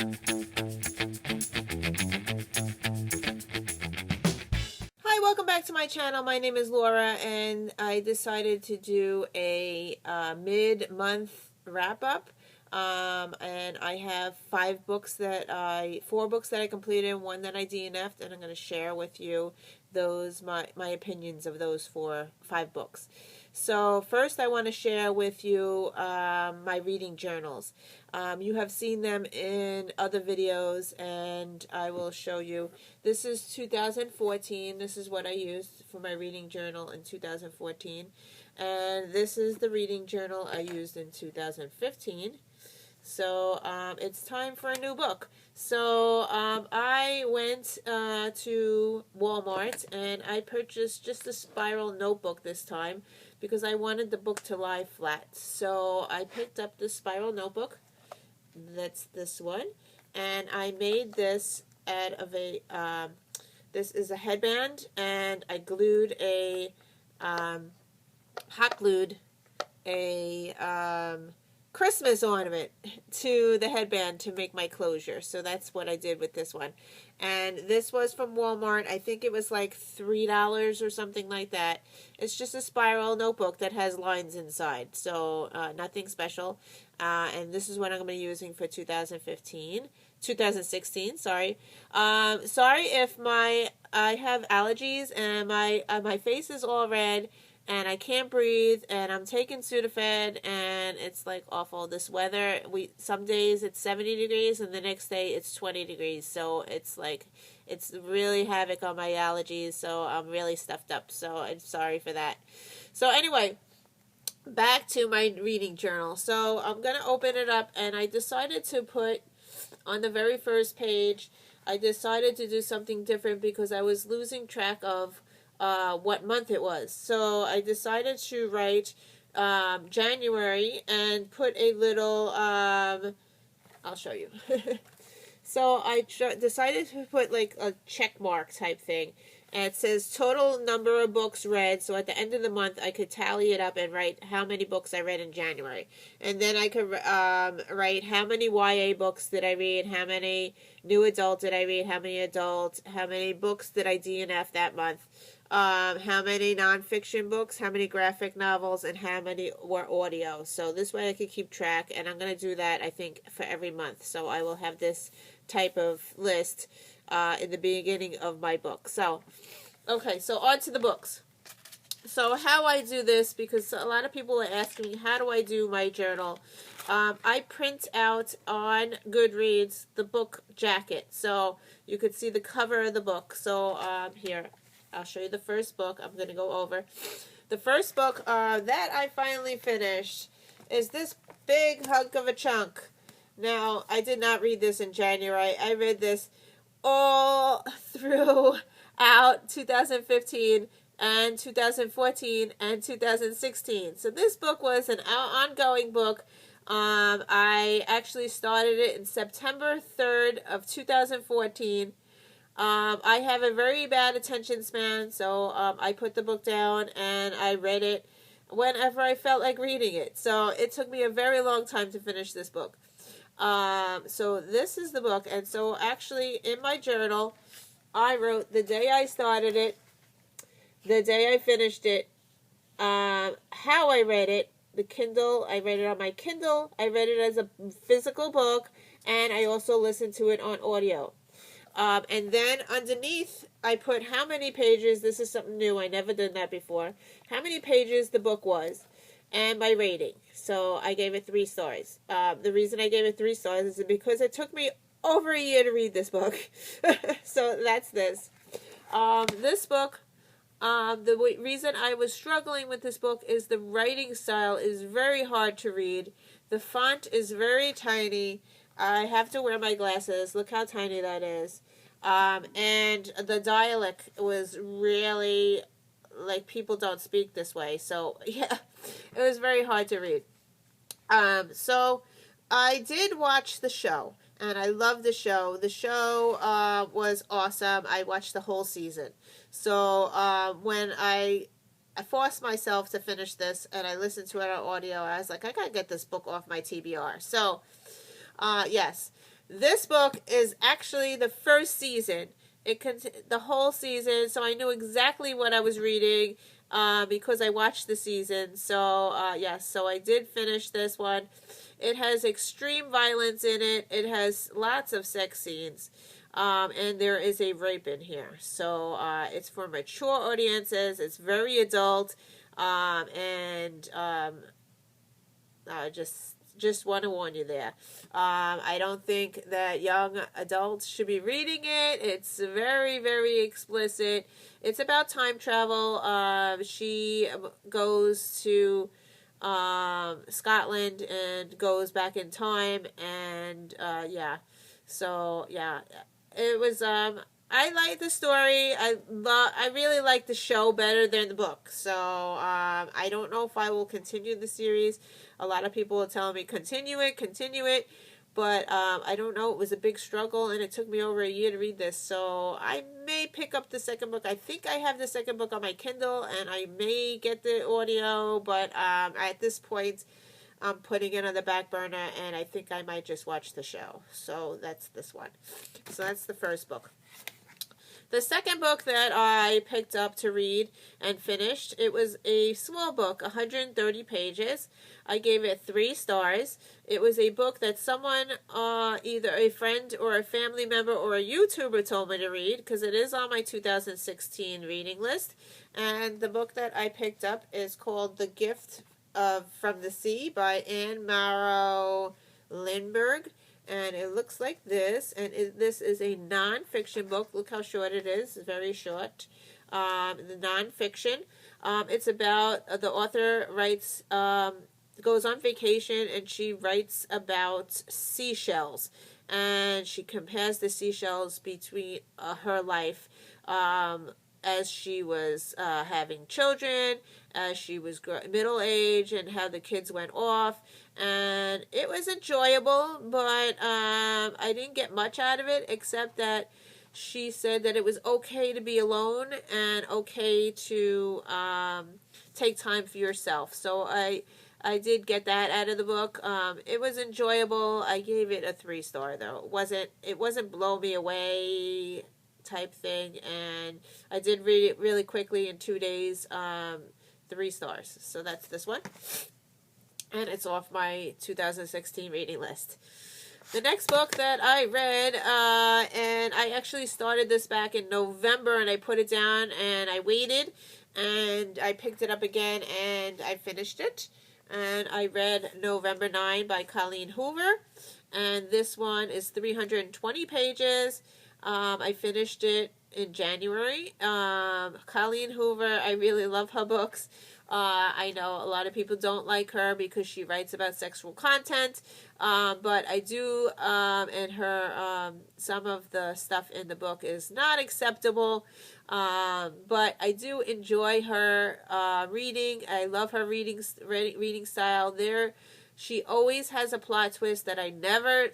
Hi, welcome back to my channel. My name is Laura, and I decided to do a mid-month wrap-up. And I have four books that I completed, one that I DNF'd, and I'm going to share with you my opinions of those five books. So first I want to share with you my reading journals. You have seen them in other videos, and I will show you. This is 2014. This is what I used for my reading journal in 2014. And this is the reading journal I used in 2015. So it's time for a new book. So I went to Walmart and I purchased just a spiral notebook this time because I wanted the book to lie flat. So I picked up this spiral notebook. That's this one. And I made this out of this is a headband, and I glued hot glued a Christmas ornament to the headband to make my closure. So that's what I did with this one. And this was from Walmart. I think it was like $3 or something like that. It's just a spiral notebook that has lines inside. So nothing special. And this is what I'm going to be using for 2016, sorry. Sorry if I have allergies and my face is all red and I can't breathe, and I'm taking Sudafed, and it's like awful. This weather, some days it's 70 degrees, and the next day it's 20 degrees. So it's really havoc on my allergies. So I'm really stuffed up. So I'm sorry for that. So anyway, back to my reading journal. So I'm gonna open it up, and I decided to put on the very first page. I decided to do something different because I was losing track of what month it was. So I decided to write January and put a little, I'll show you. So I decided to put like a check mark type thing. And it says total number of books read. So at the end of the month, I could tally it up and write how many books I read in January. And then I could write how many YA books did I read, how many new adult did I read, how many books did I DNF that month. How many nonfiction books, how many graphic novels, and how many were audio. So this way I could keep track, and I'm going to do that, I think, for every month. So I will have this type of list in the beginning of my book. So, okay, so on to the books. So how I do this, because a lot of people are asking me, how do I do my journal? I print out on Goodreads the book jacket, so you could see the cover of the book. So here, I'll show you the first book. I'm going to go over. The first book that I finally finished is this big hunk of a chunk. Now, I did not read this in January. I read this all throughout 2015 and 2014 and 2016. So this book was an ongoing book. I actually started it in September 3rd of 2014. I have a very bad attention span, so I put the book down and I read it whenever I felt like reading it. So it took me a very long time to finish this book. So this is the book, and so actually in my journal, I wrote the day I started it, the day I finished it, how I read it, the Kindle, I read it on my Kindle, I read it as a physical book, and I also listened to it on audio. And then underneath, I put how many pages, this is something new, I never done that before, how many pages the book was, and my rating. So I gave it 3 stars. The reason I gave it 3 stars is because it took me over a year to read this book. So that's this. This book, the reason I was struggling with this book is the writing style is very hard to read. The font is very tiny. I have to wear my glasses. Look how tiny that is. And the dialect was really, like, people don't speak this way. So, yeah, it was very hard to read. So, I did watch the show, and I loved the show. The show was awesome. I watched the whole season. So, when I forced myself to finish this, and I listened to it on audio, I was like, I gotta get this book off my TBR. So, yes. This book is actually the first season. The whole season, so I knew exactly what I was reading because I watched the season. So yes, so I did finish this one. It has extreme violence in it. It has lots of sex scenes. And there is a rape in here. So it's for mature audiences. It's very adult. And just want to warn you there. I don't think that young adults should be reading it. It's very, very explicit. It's about time travel. She goes to Scotland and goes back in time, and yeah. So yeah, it was. I like the story. I really like the show better than the book. So I don't know if I will continue the series. A lot of people are telling me continue it. But I don't know. It was a big struggle, and it took me over a year to read this. So I may pick up the second book. I think I have the second book on my Kindle, and I may get the audio. But at this point, I'm putting it on the back burner, and I think I might just watch the show. So that's this one. So that's the first book. The second book that I picked up to read and finished, it was a small book, 130 pages. I gave it 3 stars. It was a book that someone, either a friend or a family member or a YouTuber told me to read, because it is on my 2016 reading list. And the book that I picked up is called The Gift from the Sea by Anne Morrow Lindbergh. And it looks like this, and this is a non-fiction book. Look how short it is. It's very short. The non-fiction. It's about, the author writes, goes on vacation, and she writes about seashells. And she compares the seashells between her life as she was having children, as she was middle-aged, and how the kids went off. And it was enjoyable, but I didn't get much out of it, except that she said that it was okay to be alone and okay to take time for yourself. So I did get that out of the book. It was enjoyable. I gave it a 3-star though. It wasn't blow me away type thing, and I did read it really quickly in 2 days. 3 stars. So that's this one. And it's off my 2016 reading list. The next book that I read, and I actually started this back in November, and I put it down, and I waited, and I picked it up again, and I finished it. And I read November 9 by Colleen Hoover, and this one is 320 pages. I finished it in January. Colleen Hoover, I really love her books. I know a lot of people don't like her because she writes about sexual content, but I do, and her, some of the stuff in the book is not acceptable, but I do enjoy her reading. I love her reading style. She always has a plot twist that I never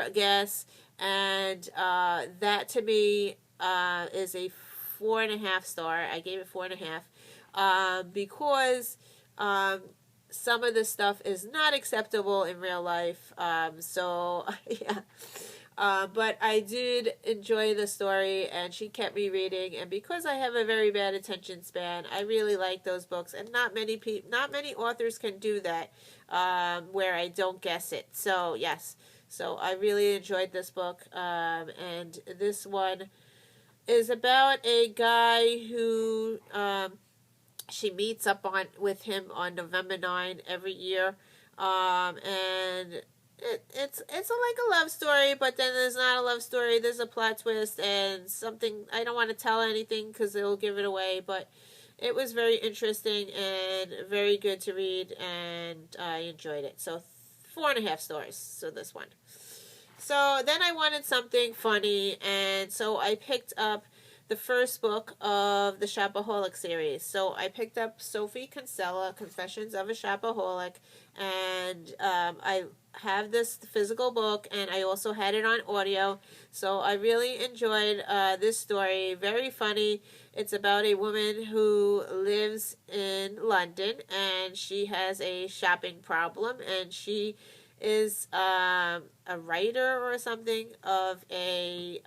guess, and that to me is a 4.5 star. I gave it 4.5. Because some of the stuff is not acceptable in real life. So, yeah. But I did enjoy the story, and she kept me reading. And because I have a very bad attention span, I really like those books. And not many authors can do that, where I don't guess it. So, yes. So, I really enjoyed this book. And this one is about a guy who she meets up with him on November 9 every year, and it's like a love story, but then there's not a love story. There's a plot twist and something. I don't want to tell anything because it'll give it away, but it was very interesting and very good to read, and I enjoyed it. So 4.5 stars. So this one. So then I wanted something funny, and so I picked up the first book of the Shopaholic series. So I picked up Sophie Kinsella, Confessions of a Shopaholic, and I have this physical book, and I also had it on audio. So I really enjoyed this story. Very funny. It's about a woman who lives in London, and she has a shopping problem, and she is a writer or something of a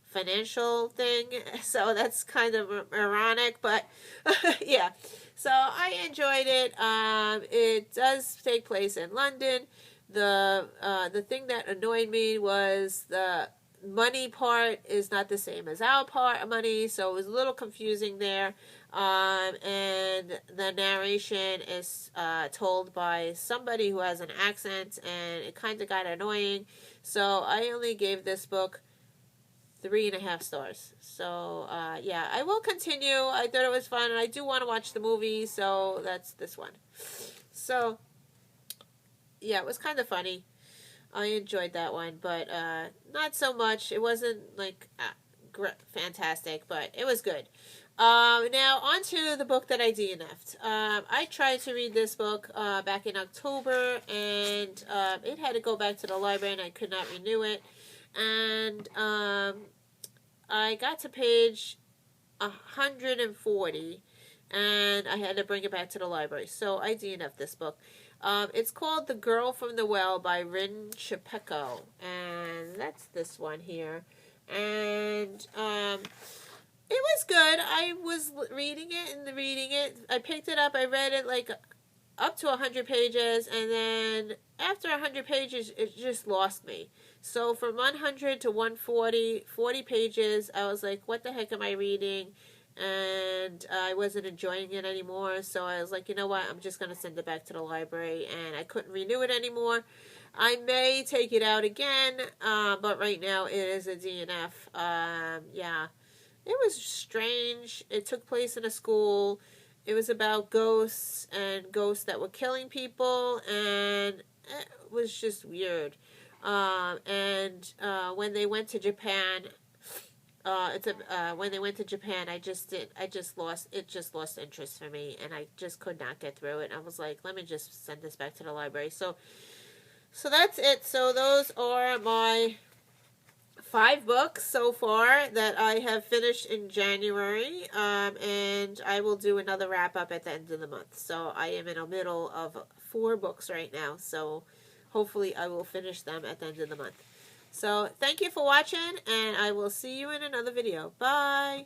financial thing. So that's kind of ironic, but yeah. So I enjoyed it. It does take place in London. The thing that annoyed me was the money part is not the same as our part of money, so it was a little confusing there. And the narration is told by somebody who has an accent, and it kind of got annoying. So I only gave this book 3.5 stars. So yeah, I will continue. I thought it was fun, and I do want to watch the movie, so that's this one. So yeah, it was kind of funny. I enjoyed that one, but not so much. It wasn't like fantastic, but it was good. Now, on to the book that I DNF'd. I tried to read this book back in October, and it had to go back to the library, and I could not renew it. And I got to page 140, and I had to bring it back to the library. So I DNF'd this book. It's called The Girl from the Well by Rin Chapeko, and that's this one here. And it was good. I was reading it. I picked it up. I read it like up to 100 pages, and then after 100 pages, it just lost me. So from 100 to 140, 40 pages, I was like, what the heck am I reading? And I wasn't enjoying it anymore, so I was like, you know what, I'm just going to send it back to the library, and I couldn't renew it anymore. I may take it out again, but right now it is a DNF. Yeah, it was strange. It took place in a school. It was about ghosts and ghosts that were killing people, and it was just weird. And when they went to Japan, when they went to Japan, I just lost interest for me, and I just could not get through it. I was like, let me just send this back to the library. So that's it. So those are my 5 books so far that I have finished in January, and I will do another wrap up at the end of the month. So I am in the middle of 4 books right now, so hopefully I will finish them at the end of the month. So thank you for watching, and I will see you in another video. Bye!